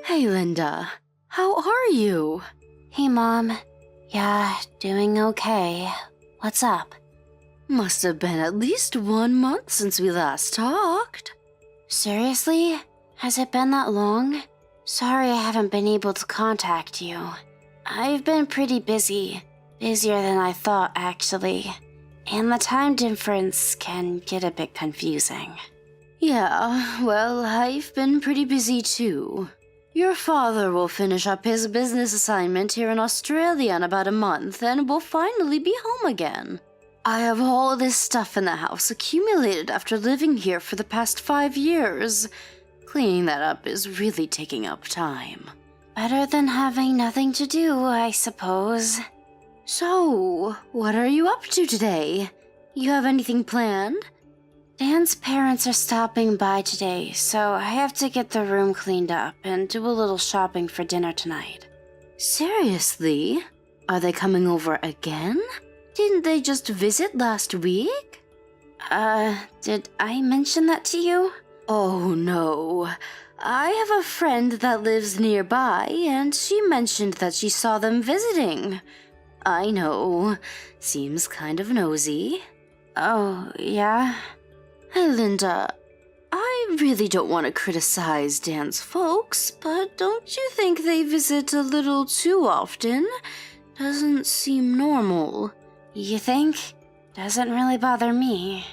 Hey, Linda. How are you? Hey, Mom. Yeah, doing okay. What's up? Must have been at least 1 month since we last talked. Seriously? Has it been that long? Sorry I haven't been able to contact you. I've been pretty busy. Busier than I thought, actually. And the time difference can get a bit confusing. Yeah, well, I've been pretty busy too. Your father will finish up his business assignment here in Australia in about a month and will finally be home again. I have all this stuff in the house accumulated after living here for the past 5 years. Cleaning that up is really taking up time. Better than having nothing to do, I suppose. So, what are you up to today? You have anything planned? Dan's parents are stopping by today, so I have to get the room cleaned up and do a little shopping for dinner tonight. Seriously? Are they coming over again? Didn't they just visit last week? Did I mention that to you? Oh no. I have a friend that lives nearby, and she mentioned that she saw them visiting. I know. Seems kind of nosy. Oh, yeah? Hey, Linda. I really don't want to criticize Dan's folks, but don't you think they visit a little too often? Doesn't seem normal. You think? Doesn't really bother me.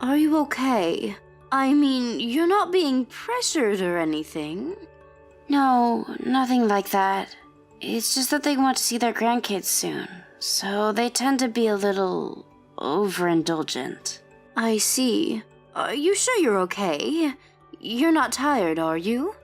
Are you okay? I mean, you're not being pressured or anything. No, nothing like that. It's just that they want to see their grandkids soon, so they tend to be a little overindulgent. I see. Are you sure you're okay? You're not tired, are you?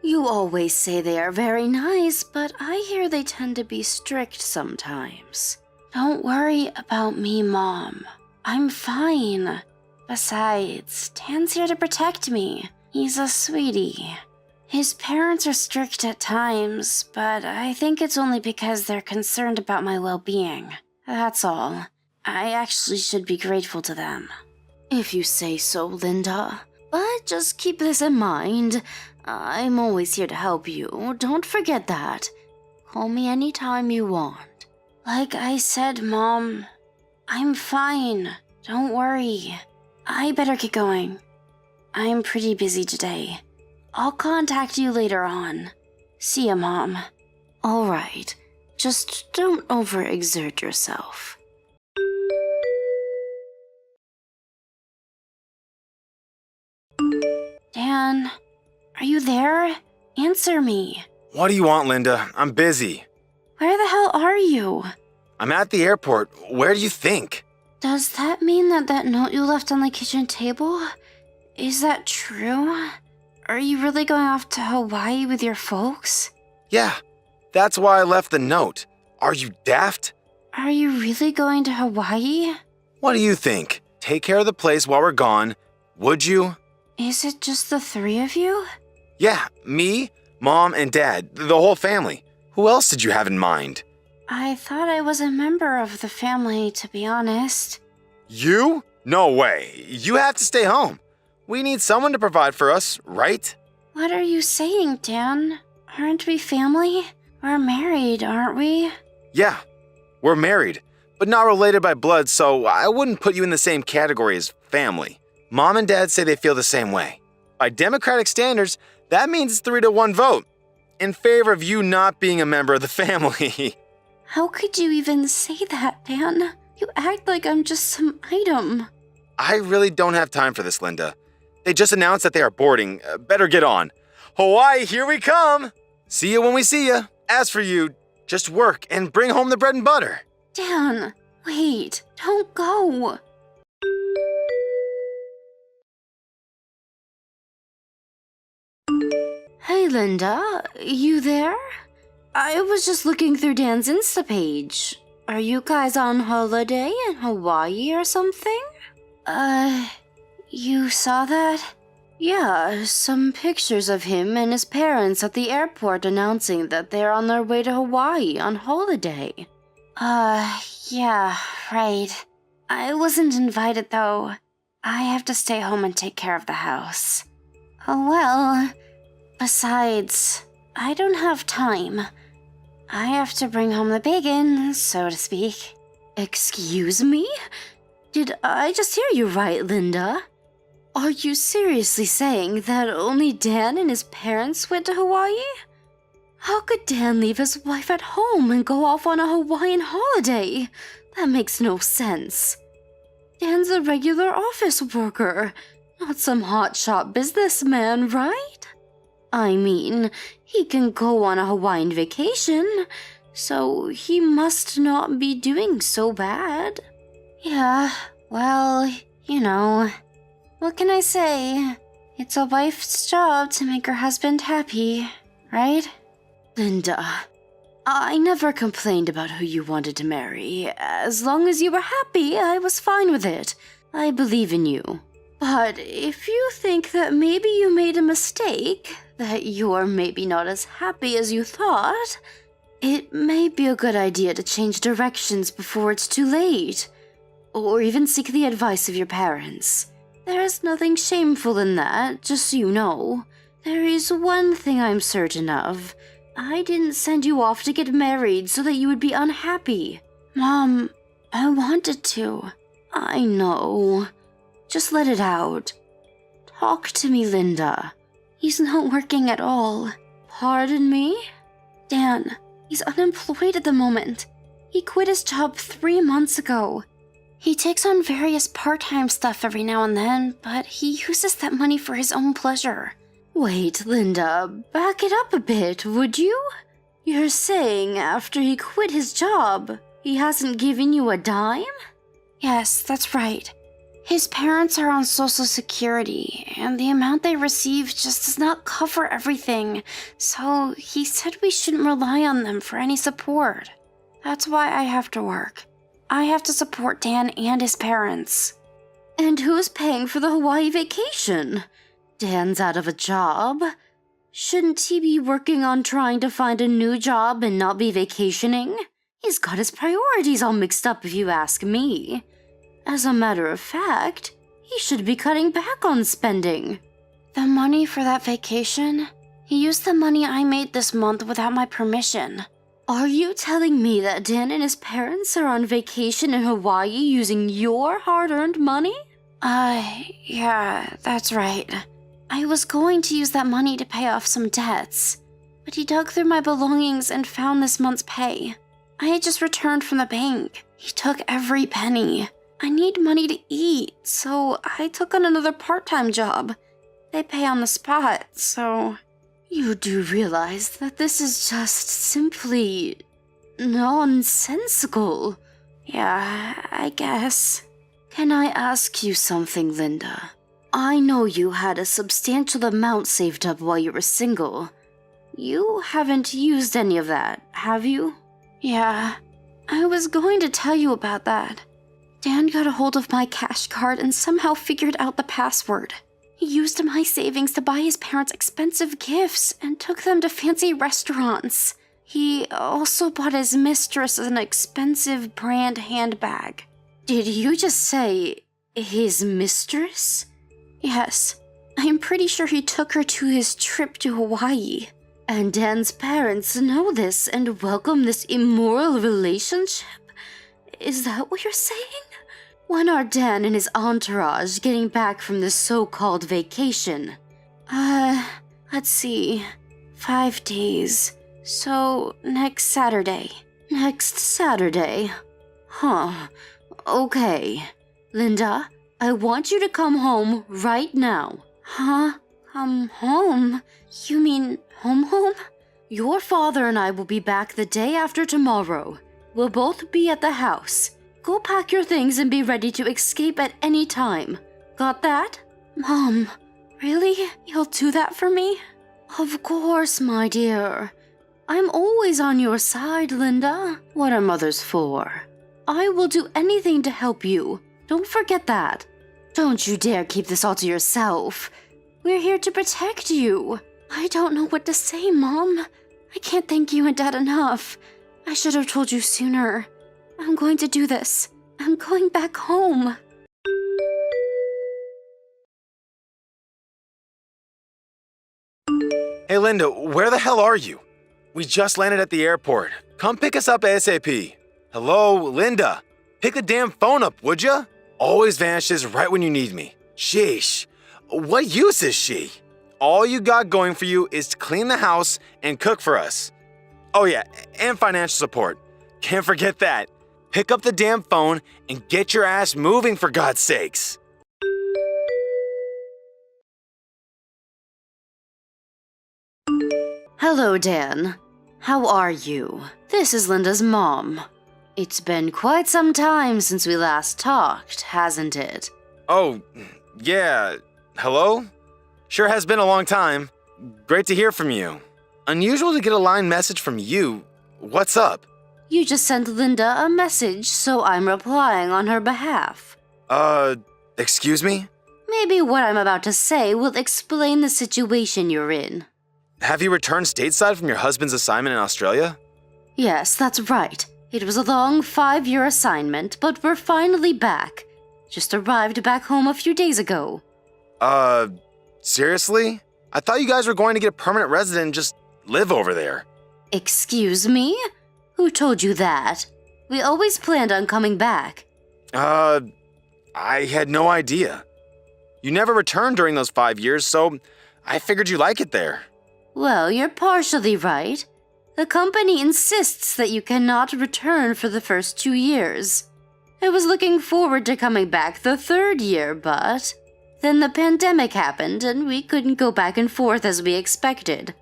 You always say they are very nice, but I hear they tend to be strict sometimes. Don't worry about me, Mom. I'm fine. Besides, Dan's here to protect me. He's a sweetie. His parents are strict at times, but I think it's only because they're concerned about my well-being. That's all. I actually should be grateful to them. If you say so, Linda. But just keep this in mind. I'm always here to help you. Don't forget that. Call me anytime you want. Like I said, Mom, I'm fine. Don't worry. I better get going. I'm pretty busy today. I'll contact you later on. See ya, Mom. All right. Just don't overexert yourself. Dan, are you there? Answer me. What do you want, Linda? I'm busy. Where the hell are you? I'm at the airport. Where do you think? Does that mean that note you left on the kitchen table? Is that true? Are you really going off to Hawaii with your folks? Yeah, that's why I left the note. Are you daft? Are you really going to Hawaii? What do you think? Take care of the place while we're gone, would you? Is it just the 3 of you? Yeah, me, Mom, and Dad, the whole family. Who else did you have in mind? I thought I was a member of the family, to be honest. You? No way. You have to stay home. We need someone to provide for us, right? What are you saying, Dan? Aren't we family? We're married, aren't we? Yeah, we're married, but not related by blood, so I wouldn't put you in the same category as family. Mom and Dad say they feel the same way. By democratic standards, that means it's 3-1 vote in favor of you not being a member of the family. How could you even say that, Dan? You act like I'm just some item. I really don't have time for this, Linda. They just announced that they are boarding. Better get on. Hawaii, here we come! See you when we see you. As for you, just work and bring home the bread and butter. Dan, wait, don't go. Hey, Linda. You there? I was just looking through Dan's Insta page. Are you guys on holiday in Hawaii or something? You saw that? Yeah, some pictures of him and his parents at the airport announcing that they're on their way to Hawaii on holiday. Yeah, right. I wasn't invited, though. I have to stay home and take care of the house. Oh, well. Besides, I don't have time. I have to bring home the bacon, so to speak. Excuse me? Did I just hear you right, Linda? Are you seriously saying that only Dan and his parents went to Hawaii? How could Dan leave his wife at home and go off on a Hawaiian holiday? That makes no sense. Dan's a regular office worker, not some hotshot businessman, right? I mean, he can go on a Hawaiian vacation, so he must not be doing so bad. Yeah, well, you know. What can I say? It's a wife's job to make her husband happy, right? Linda, I never complained about who you wanted to marry. As long as you were happy, I was fine with it. I believe in you. But if you think that maybe you made a mistake, that you're maybe not as happy as you thought, it may be a good idea to change directions before it's too late. Or even seek the advice of your parents. There's nothing shameful in that, just so you know. There is one thing I'm certain of. I didn't send you off to get married so that you would be unhappy. Mom, I wanted to. I know. Just let it out. Talk to me, Linda. He's not working at all. Pardon me? Dan, he's unemployed at the moment. He quit his job 3 months ago. He takes on various part-time stuff every now and then, but he uses that money for his own pleasure. Wait, Linda, back it up a bit, would you? You're saying after he quit his job, he hasn't given you a dime? Yes, that's right. His parents are on Social Security, and the amount they receive just does not cover everything, so he said we shouldn't rely on them for any support. That's why I have to work. I have to support Dan and his parents. And who's paying for the Hawaii vacation? Dan's out of a job. Shouldn't he be working on trying to find a new job and not be vacationing? He's got his priorities all mixed up if you ask me. As a matter of fact, he should be cutting back on spending. The money for that vacation? He used the money I made this month without my permission. Are you telling me that Dan and his parents are on vacation in Hawaii using your hard-earned money? Yeah, that's right. I was going to use that money to pay off some debts, but he dug through my belongings and found this month's pay. I had just returned from the bank. He took every penny. I need money to eat, so I took on another part-time job. They pay on the spot, so... You do realize that this is just simply nonsensical. Yeah, I guess. Can I ask you something, Linda? I know you had a substantial amount saved up while you were single. You haven't used any of that, have you? Yeah, I was going to tell you about that. Dan got a hold of my cash card and somehow figured out the password. He used my savings to buy his parents expensive gifts and took them to fancy restaurants. He also bought his mistress an expensive brand handbag. Did you just say his mistress? Yes, I'm pretty sure he took her to his trip to Hawaii. And Dan's parents know this and welcome this immoral relationship? Is that what you're saying? When are Dan and his entourage getting back from this so-called vacation? Let's see. 5 days. So, next Saturday. Next Saturday? Huh. Okay. Linda, I want you to come home right now. Huh? Come home? You mean home? Your father and I will be back the day after tomorrow. We'll both be at the house. Go pack your things and be ready to escape at any time. Got that? Mom, really? You'll do that for me? Of course, my dear. I'm always on your side, Linda. What are mothers for? I will do anything to help you. Don't forget that. Don't you dare keep this all to yourself. We're here to protect you. I don't know what to say, Mom. I can't thank you and Dad enough. I should have told you sooner. I'm going to do this. I'm going back home. Hey Linda, where the hell are you? We just landed at the airport. Come pick us up ASAP. Hello, Linda. Pick the damn phone up, would ya? Always vanishes right when you need me. Sheesh. What use is she? All you got going for you is to clean the house and cook for us. Oh yeah, and financial support. Can't forget that. Pick up the damn phone and get your ass moving for God's sakes. Hello, Dan. How are you? This is Linda's mom. It's been quite some time since we last talked, hasn't it? Oh, yeah. Hello? Sure has been a long time. Great to hear from you. Unusual to get a line message from you. What's up? You just sent Linda a message, so I'm replying on her behalf. Excuse me? Maybe what I'm about to say will explain the situation you're in. Have you returned stateside from your husband's assignment in Australia? Yes, that's right. It was a long 5-year assignment, but we're finally back. Just arrived back home a few days ago. Seriously? I thought you guys were going to get a permanent resident and just live over there. Excuse me? Who told you that? We always planned on coming back. I had no idea. You never returned during those 5 years, so I figured you like it there. Well, you're partially right. The company insists that you cannot return for the first 2 years. I was looking forward to coming back the 3rd year, but then the pandemic happened and we couldn't go back and forth as we expected.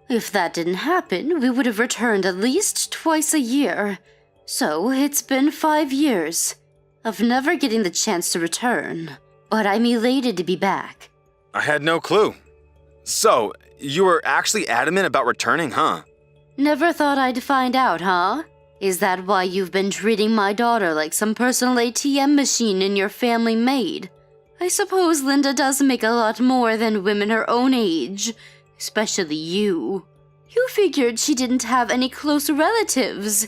If that didn't happen, we would have returned at least twice a year. So it's been 5 years of never getting the chance to return, but I'm elated to be back. I had no clue. So, you were actually adamant about returning, huh? Never thought I'd find out, huh? Is that why you've been treating my daughter like some personal ATM machine in your family maid? I suppose Linda does make a lot more than women her own age, especially you. You figured she didn't have any close relatives.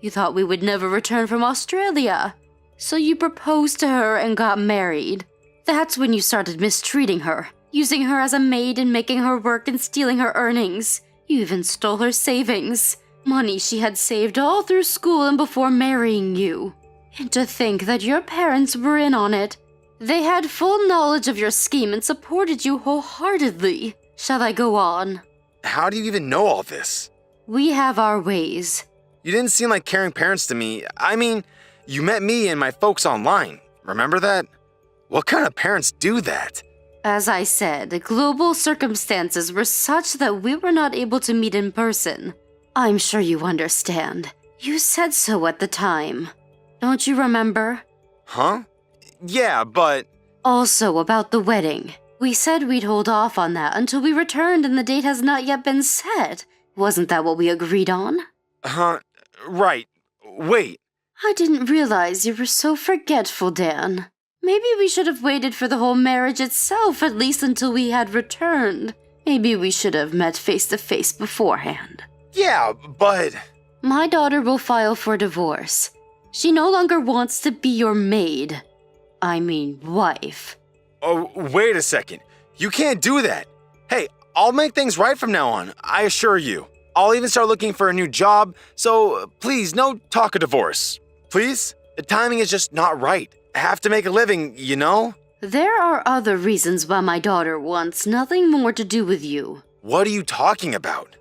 You thought we would never return from Australia. So you proposed to her and got married. That's when you started mistreating her, using her as a maid and making her work and stealing her earnings. You even stole her savings, money she had saved all through school and before marrying you. And to think that your parents were in on it. They had full knowledge of your scheme and supported you wholeheartedly. Shall I go on? How do you even know all this? We have our ways. You didn't seem like caring parents to me. I mean, you met me and my folks online. Remember that? What kind of parents do that? As I said, global circumstances were such that we were not able to meet in person. I'm sure you understand. You said so at the time. Don't you remember? Huh? Yeah, but... Also about the wedding. We said we'd hold off on that until we returned and the date has not yet been set. Wasn't that what we agreed on? Huh? Right. Wait. I didn't realize you were so forgetful, Dan. Maybe we should have waited for the whole marriage itself, at least until we had returned. Maybe we should have met face to face beforehand. Yeah, but... My daughter will file for divorce. She no longer wants to be your maid. I mean, wife. Oh, wait a second. You can't do that. Hey, I'll make things right from now on, I assure you. I'll even start looking for a new job, so please, no talk of divorce. Please? The timing is just not right. I have to make a living, you know? There are other reasons why my daughter wants nothing more to do with you. What are you talking about?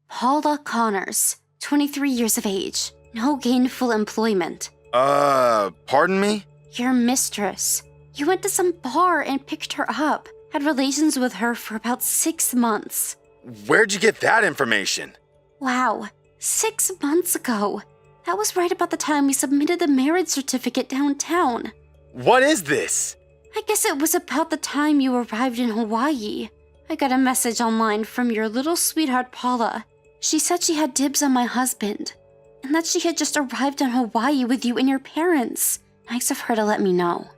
Paula Connors, 23 years of age, no gainful employment. Pardon me? Your mistress. You went to some bar and picked her up, had relations with her for about 6 months. Where'd you get that information? Wow, 6 months ago. That was right about the time we submitted the marriage certificate downtown. What is this? I guess it was about the time you arrived in Hawaii. I got a message online from your little sweetheart Paula. She said she had dibs on my husband, and that she had just arrived in Hawaii with you and your parents. Nice of her to let me know.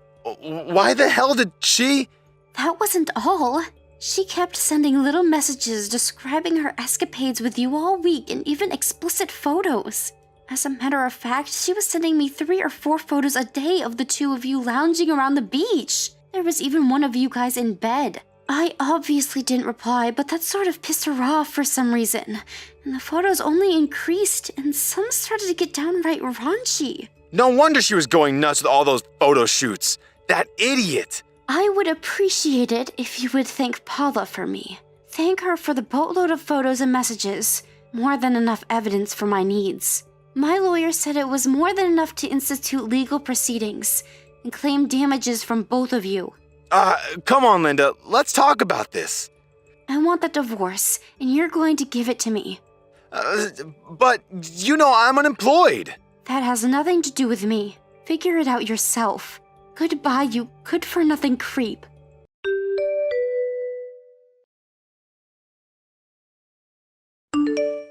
Why the hell did she... That wasn't all. She kept sending little messages describing her escapades with you all week and even explicit photos. As a matter of fact, she was sending me 3 or 4 photos a day of the two of you lounging around the beach. There was even one of you guys in bed. I obviously didn't reply, but that sort of pissed her off for some reason. And the photos only increased, and some started to get downright raunchy. No wonder she was going nuts with all those photo shoots. That idiot! I would appreciate it if you would thank Paula for me. Thank her for the boatload of photos and messages. More than enough evidence for my needs. My lawyer said it was more than enough to institute legal proceedings and claim damages from both of you. Come on, Linda. Let's talk about this. I want the divorce, and you're going to give it to me. But you know I'm unemployed. That has nothing to do with me. Figure it out yourself. Goodbye, you good-for-nothing creep.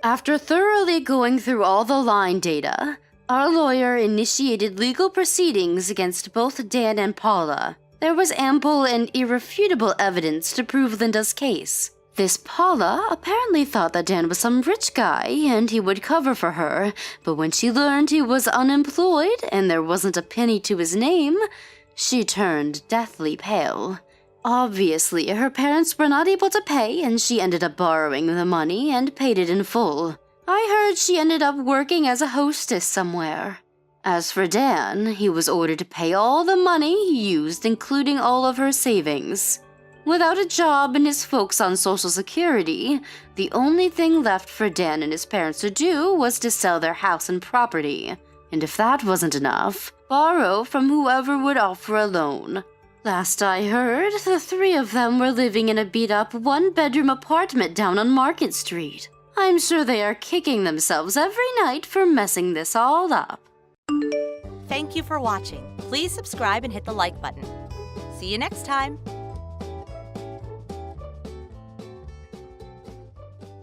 After thoroughly going through all the line data, our lawyer initiated legal proceedings against both Dan and Paula. There was ample and irrefutable evidence to prove Linda's case. This Paula apparently thought that Dan was some rich guy and he would cover for her, but when she learned he was unemployed and there wasn't a penny to his name, she turned deathly pale. Obviously, her parents were not able to pay and she ended up borrowing the money and paid it in full. I heard she ended up working as a hostess somewhere. As for Dan, he was ordered to pay all the money he used, including all of her savings. Without a job and his folks on Social Security, the only thing left for Dan and his parents to do was to sell their house and property. And if that wasn't enough, borrow from whoever would offer a loan. Last I heard, the 3 of them were living in a beat-up one-bedroom apartment down on Market Street. I'm sure they are kicking themselves every night for messing this all up. Thank you for watching. Please subscribe and hit the like button. See you next time.